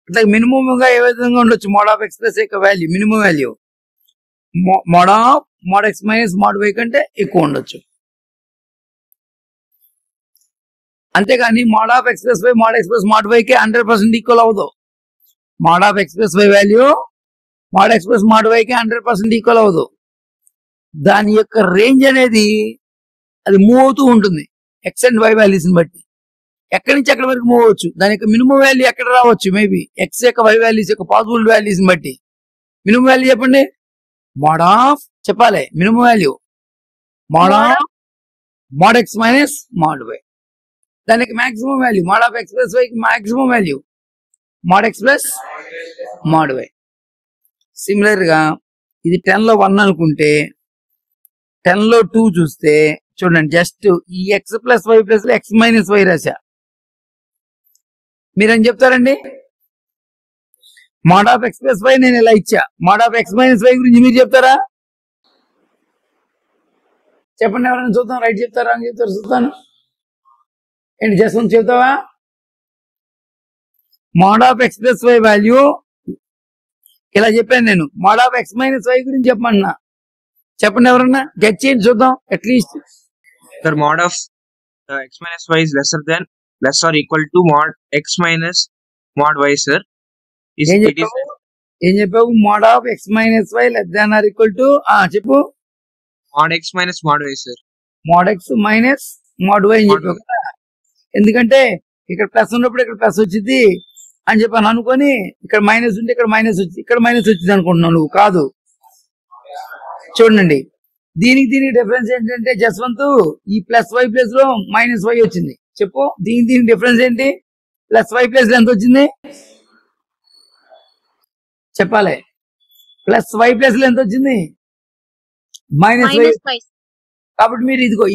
అట్లా మినిమం గా ఏ విధంగా ఉండొచ్చు? మోడ్ ఆఫ్ ఎక్స్ ప్లస్ యొక్క value minimum value mod of mod x minus mod y కంటే ఎక్కువ ఉండొచ్చు. అంతేగాని mod of x plus y mod x plus mod y కి 100% ఈక్వల్ అవ్వదు. Mod of x plus y value mod x plus mod y కి 100% equal అవ్వదు. దాని యొక్క రేంజ్ అనేది అది మూవ్ అవుతూ ఉంటుంది ఎక్స్ అండ్ వై వాల్యూస్ ని బట్టి. ఎక్కడి నుంచి ఎక్కడి వరకు మూవ్ అవ్వచ్చు, దాని యొక్క మినిమం వాల్యూ ఎక్కడ రావచ్చు? మేబీ ఎక్స్ యొక్క వై వాల్యూస్ యొక్క పాసిబుల్ వాల్యూస్ ని బట్టి. మినిమం వాల్యూ చెప్పండి. మోడ్ ఆఫ్ చెప్పాలి minimum value mod of mod x minus mod y. దానికి maximum value mod of x plus y కి maximum value mod x plus mod y. Similar గా ఇది 10 లో 1 అనుకుంటే 10 లో 2 చూస్తే చూడండి, జస్ట్ ఈ x plus y plus x minus y రాశా. మీరేం చెప్తారండి? Mod of x plus y నేను ఇలా ఇచ్చా, mod of x minus y గురించి మీరు చెప్తారా? చెప్పండి, ఎవరైనా చూద్దాం. రైట్ చెప్తారా అని చెప్తారు, చూస్తాను. ఏంటి జస్ట్ చెప్తావా? Mod of x plus y value ఇలా చెప్పాను నేను. Mod of x minus y గురించి చెప్పమన్నా. చెప్పండి ఎవరన్నా, గెట్ చేయండి చూద్దాం at least. Sir, mod of x minus y is less or equal to mod x minus mod y, sir. ఏం చెప్పావు? Mod of x minus y less than or equal to చెప్పు. mod x minus mod y, sir. Mod x minus mod y అని చెప్పావు కదా. ఎందుకంటే ఇక్కడ plus ఉన్నప్పుడు ఇక్కడ ప్లస్ వచ్చింది అని చెప్పాను అనుకొని, ఇక్కడ మైనస్ ఉంటే ఇక్కడ మైనస్ వచ్చింది, ఇక్కడ మైనస్ వచ్చింది అనుకుంటున్నావు నువ్వు. కాదు, చూడండి దీనికి డిఫరెన్స్ ఏంటంటే జస్వంత్ ఈ ప్లస్ వై ప్లస్ లో మైనస్ వై వచ్చింది. చెప్పు దీనికి డిఫరెన్స్ ఏంటి? ప్లస్ వై ప్లస్ ఎంత వచ్చింది చెప్పాలి. ప్లస్ వై ప్లస్ లో ఎంత వచ్చింది? Minus y. కాబట్టి మీరు ఇదిగో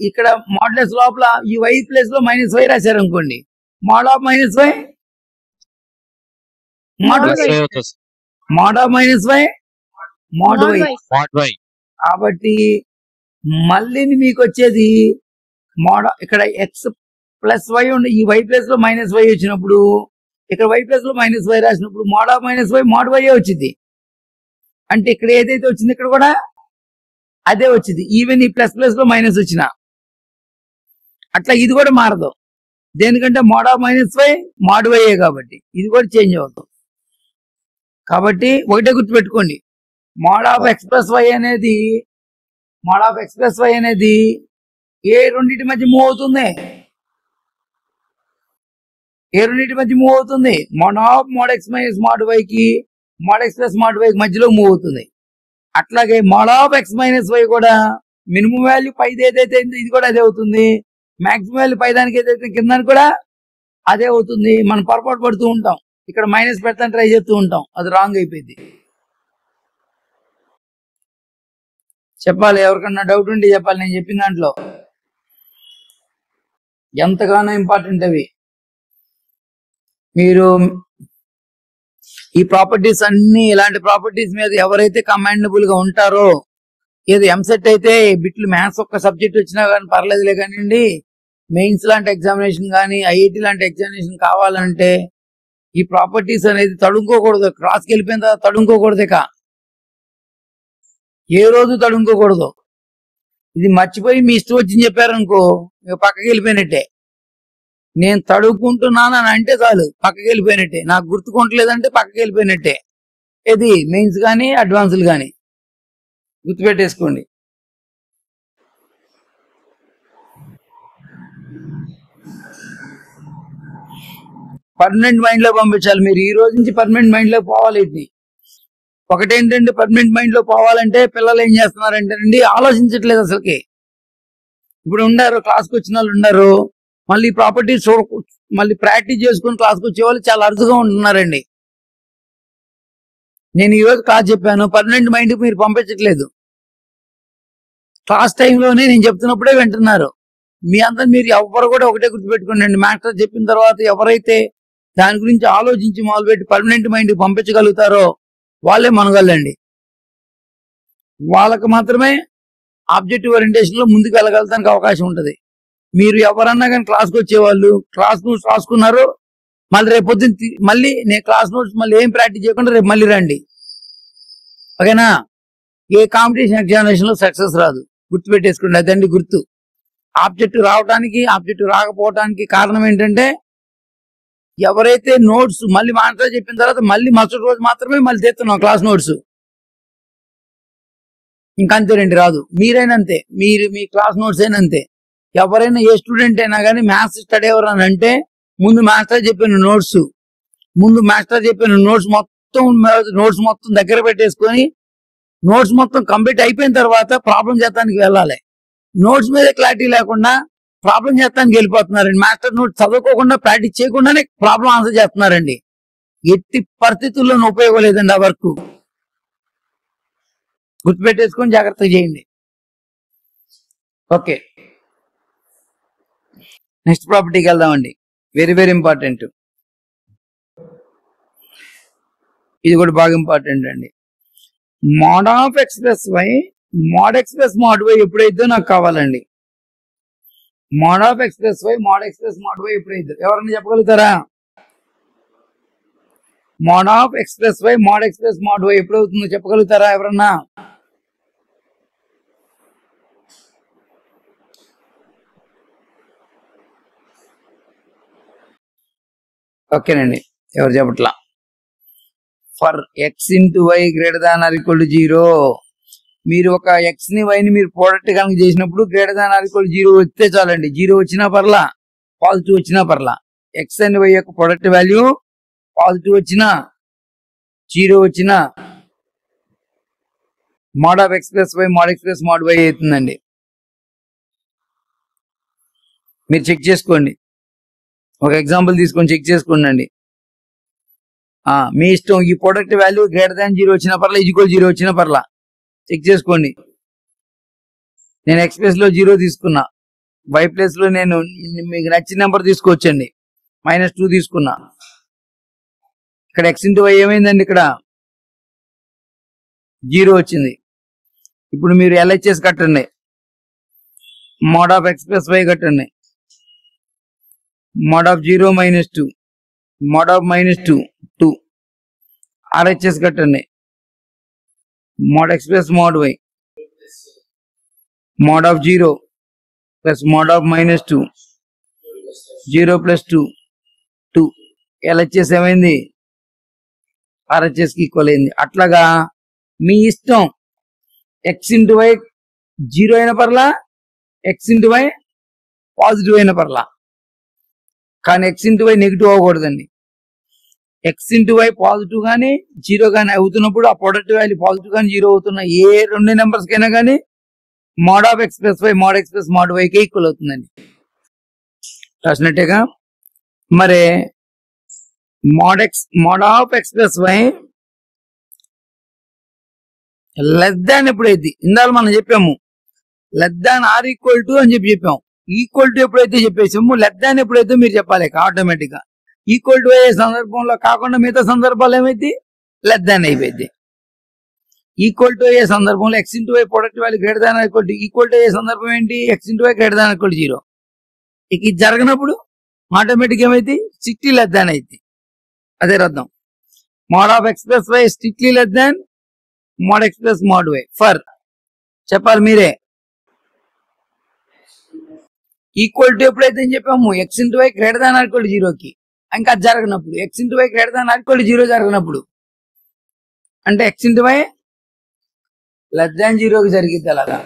ఇక్కడ మోడ్లెస్ లోపల ఈ వై ప్లస్ లో మైనస్ వై రాశారు అనుకోండి, mod of minus y mod of minus y mod y. కాబట్టి మళ్ళీ మీకు వచ్చేది ఇక్కడ ఎక్స్ ప్లస్ వై ఉండి ఈ వై ప్లస్ లో మైనస్ వై వచ్చినప్పుడు ఇక్కడ వై ప్లస్ లో మైనస్ వై రాసినప్పుడు mod of minus y mod y వచ్చింది. అంటే ఇక్కడ ఏదైతే వచ్చింది ఇక్కడ కూడా అదే వచ్చింది, ఈవెన్ ఈ ప్లస్ ప్లస్ లో మైనస్ వచ్చిన. అట్లా ఇది కూడా మారదు. దేనికంటే mod of minus y mod y కాబట్టి ఇది కూడా చేంజ్ అవుతుంది. కాబట్టి ఒకటే గుర్తుపెట్టుకోండి, mod of x plus y అనేది ఏ రెండింటి మధ్య మూవ్ అవుతుంది? ఏ రెండింటి మధ్య మూవ్ అవుతుంది? Mod of mod x minus mod y కి mod x plus mod y మధ్యలో మూవ్ అవుతుంది. అట్లాగే mod of x minus y కూడా మినిమం వాల్యూ పైది ఏదైతే ఇది కూడా అదే అవుతుంది, మాక్సిమం వాల్యూ పై దానికి ఏదైతే కింద కూడా అదే అవుతుంది. మనం పొరపాటు పడుతూ ఉంటాం, ఇక్కడ మైనస్ పెడతాను ట్రై చేస్తూ ఉంటాం, అది రాంగ్ అయిపోయింది. చెప్పాలి, ఎవరికన్నా డౌట్ ఉంటే చెప్పాలి. నేను చెప్పిన దాంట్లో ఎంతగానో ఇంపార్టెంట్ అవి. మీరు ఈ ప్రాపర్టీస్ అన్ని ఇలాంటి ప్రాపర్టీస్ మీద ఎవరైతే కమాండబుల్ గా ఉంటారో, ఏది ఎంసెట్ అయితే బిట్లు మ్యాథ్స్ ఒక్క సబ్జెక్ట్ వచ్చినా కానీ పర్లేదులే కానివ్వండి, మెయిన్స్ లాంటి ఎగ్జామినేషన్ కానీ ఐఐటి లాంటి ఎగ్జామినేషన్ కావాలంటే ఈ ప్రాపర్టీస్ అనేది తడుముకోకూడదు. క్రాస్కి వెళ్ళిపోయిన తర్వాత తడుముకోకూడదు, ఇక ఏ రోజు తడుముకోకూడదు. ఇది మర్చిపోయి మీ ఇష్టం వచ్చింది చెప్పారనుకో, పక్కకి వెళ్ళిపోయినట్టే. నేను తడుముకుంటున్నాను అని అంటే చాలు పక్కకి వెళ్ళిపోయినట్టే, నాకు గుర్తుకుంటలేదంటే పక్కకి వెళ్ళిపోయినట్టే. ఇది మెయిన్స్ కానీ అడ్వాన్స్లు కానీ గుర్తుపెట్టేసుకోండి. పర్మనెంట్ మైండ్ లో పంపించాలి. మీరు ఈ రోజు నుంచి పర్మనెంట్ మైండ్ లో పోవాలి. ఇది ఒకటేంటంటే పర్మనెంట్ మైండ్ లో పోవాలంటే పిల్లలు ఏం చేస్తున్నారంటే అండి, ఆలోచించట్లేదు అసలుకి. ఇప్పుడు ఉండారు క్లాస్కి వచ్చిన వాళ్ళు ఉన్నారు, మళ్ళీ ప్రాపర్టీస్ మళ్ళీ ప్రాక్టీస్ చేసుకుని క్లాస్కి వచ్చే వాళ్ళు చాలా అరుదుగా ఉంటున్నారండి. నేను ఈ రోజు క్లాస్ చెప్పాను, పర్మనెంట్ మైండ్ మీరు పంపించట్లేదు. క్లాస్ టైంలోనే నేను చెప్తున్నప్పుడే వింటున్నారు. మీ అంతా మీరు ఎవరు కూడా ఒకటే గుర్తుపెట్టుకోండి, మాస్టర్ చెప్పిన తర్వాత ఎవరైతే దాని గురించి ఆలోచించి మొదలుపెట్టి పర్మనెంట్ మైండ్ పంపించగలుగుతారో వాళ్ళే మనగలండి. వాళ్ళకి మాత్రమే ఆబ్జెక్టివ్ ఓరియంటేషన్ లో ముందుకు వెళ్ళగలడానికి అవకాశం ఉంటుంది. మీరు ఎవరన్నా కానీ క్లాస్కి వచ్చేవాళ్ళు క్లాస్ నోట్స్ రాసుకున్నారు, మళ్ళీ రేపు పొద్దున్న మళ్ళీ నేను క్లాస్ నోట్స్ మళ్ళీ ఏం ప్రాక్టీస్ చేయకుండా రేపు మళ్ళీ రండి. ఓకేనా? ఏ కాంపిటీషన్ ఎగ్జామినేషన్ లో సక్సెస్ రాదు, గుర్తుపెట్టేసుకోండి. అదండి గుర్తు. ఆబ్జెక్టివ్ రావడానికి ఆబ్జెక్టివ్ రాకపోవడానికి కారణం ఏంటంటే, ఎవరైతే నోట్స్ మళ్ళీ మాస్టర్ చెప్పిన తర్వాత మళ్ళీ మరుసటి రోజు మాత్రమే మళ్ళీ తెస్తున్నాం క్లాస్ నోట్స్, ఇంకంతేనండి రాదు. మీరైనంతే, మీరు మీ క్లాస్ నోట్స్ అయినంతే. ఎవరైనా ఏ స్టూడెంట్ అయినా కానీ మ్యాథ్స్ స్టడీ ఎవరని అంటే ముందు మాస్టర్ చెప్పిన నోట్స్ మొత్తం దగ్గర పెట్టేసుకొని నోట్స్ మొత్తం కంప్లీట్ అయిపోయిన తర్వాత ప్రాబ్లం చేస్తానికి వెళ్ళాలి. నోట్స్ మీద క్లారిటీ లేకుండా ప్రాబ్లం చేస్తానికి వెళ్ళిపోతున్నారండి. మాస్టర్ నోట్స్ చదువుకోకుండా ప్రాక్టీస్ చేయకుండానే ప్రాబ్లం ఆన్సర్ చేస్తున్నారండి. ఎట్టి పరిస్థితుల్లో ఉపయోగం లేదండి ఆ వర్క్. గుర్తుపెట్టేసుకొని జాగ్రత్తగా చేయండి. ఓకే, నెక్స్ట్ ప్రాపర్టీకి వెళ్దామండి. Very very important. ఇది కూడా బాగా ఇంపార్టెంట్ అండి. Mod of x plus y mod x plus mod y ఎప్పుడైతే నాకు కావాలండి. Mod of x plus y mod x plus mod y ఎప్పుడైతే ఎవరన్నా చెప్పగలుగుతారా? Mod of x plus y mod x plus mod y ఎప్పుడవుతుందో చెప్పగలుగుతారా ఎవరన్నా? ఓకేనండి, ఎవరు చెప్పట్లా. For x into y greater than or equal to 0. మీరు ఒక ఎక్స్ ని వై ని మీరు ప్రోడక్ట్ కనుక చేసినప్పుడు greater than or equal to 0 వస్తే చాలండి. 0 వచ్చినా పర్లా, పాజిటివ్ వచ్చినా పర్లా. ఎక్స్ అండ్ వై యొక్క ప్రొడక్ట్ వాల్యూ పాజిటివ్ వచ్చినా 0 వచ్చినా mod of x plus y mod x plus mod y అవుతుందండి. మీరు చెక్ చేసుకోండి, ఒక ఎగ్జాంపుల్ తీసుకొని చెక్ చేసుకోండి. మీ ఇష్టం. ఈ ప్రొడక్ట్ వాల్యూ గ్రేటర్ దాన్ 0 వచ్చినా పర్లా, ఈక్వల్ 0 వచ్చినా పర్లా, చెక్ చేసుకోండి. నేను ఎక్స్ ప్లేస్ లో 0 తీసుకున్నా, వై ప్లేస్ లో నేను మీకు నచ్చిన నెంబర్ తీసుకోవచ్చండి. -2 తీసుకున్నా. ఇక్కడ ఎక్స్ ఇంటూ వై ఏమైందండి? ఇక్కడ 0 వచ్చింది. ఇప్పుడు మీరు LHS కట్టండి, mod of x plus y కట్టండి. Mod of 0 -2 mod of -2 2. RHS కట్టండి, mod x plus mod y mod of 0 plus mod of -2 0 plus 2 2. LHS ఏమైంది? RHS కి ఈక్వల్ అయింది. అట్లాగా మీ ఇష్టం. ఎక్స్ ఇంటూ వై 0 అయిన పర్లా, ఎక్స్ ఇంటూ వై పాజిటివ్ అయిన పర్లా, కానీ ఎక్స్ ఇంటూ వై నెగిటివ్ అవ్వకూడదండి. ఎక్స్ ఇంటూ వై పాజిటివ్ కానీ 0 కానీ అవుతున్నప్పుడు ఆ ప్రొడక్ట్ వాల్యూ పాజిటివ్ కానీ 0 అవుతున్న ఏ రెండు నెంబర్స్ కైనా కానీ mod of x plus y mod x plus mod వైకి ఈక్వల్ అవుతుందండి. రాసినట్టేగా మరి. Mod of x plus y less than ఎప్పుడైతే, ఇందాక మనం చెప్పాము less than or equal to అని చెప్పాము. ఈక్వల్ టు ఎప్పుడైతే చెప్పేసాము, లెస్ దాన్ ఎప్పుడైతే మీరు చెప్పాలి ఆటోమేటిక్ గా. ఈక్వల్ టు అయ్యే సందర్భంలో కాకుండా మిగతా సందర్భాలు ఏమైంది? లెస్ దాన్ అయిపోయింది. ఈక్వల్ టు అయ్యే సందర్భంలో x into y product value greater than equal to అయ్యే సందర్భం ఏంటి? X into y greater than 0. ఇక ఇది జరగనప్పుడు ఆటోమేటిక్ ఏమైంది? స్ట్రిక్ట్లీ లెస్ దాన్ అయింది. అదే అర్థం. Mod of x plus y strictly less than mod x plus mod y. For చెప్పాలి మీరే. ఈక్వల్ టు ఎప్పుడైతే చెప్పాము x into y greater than or 0కి, ఇంకా అది జరగనప్పుడు x into y greater than or 0 జరగనప్పుడు అంటే x into y less than 0కి జరిగిద్ది. అలాగా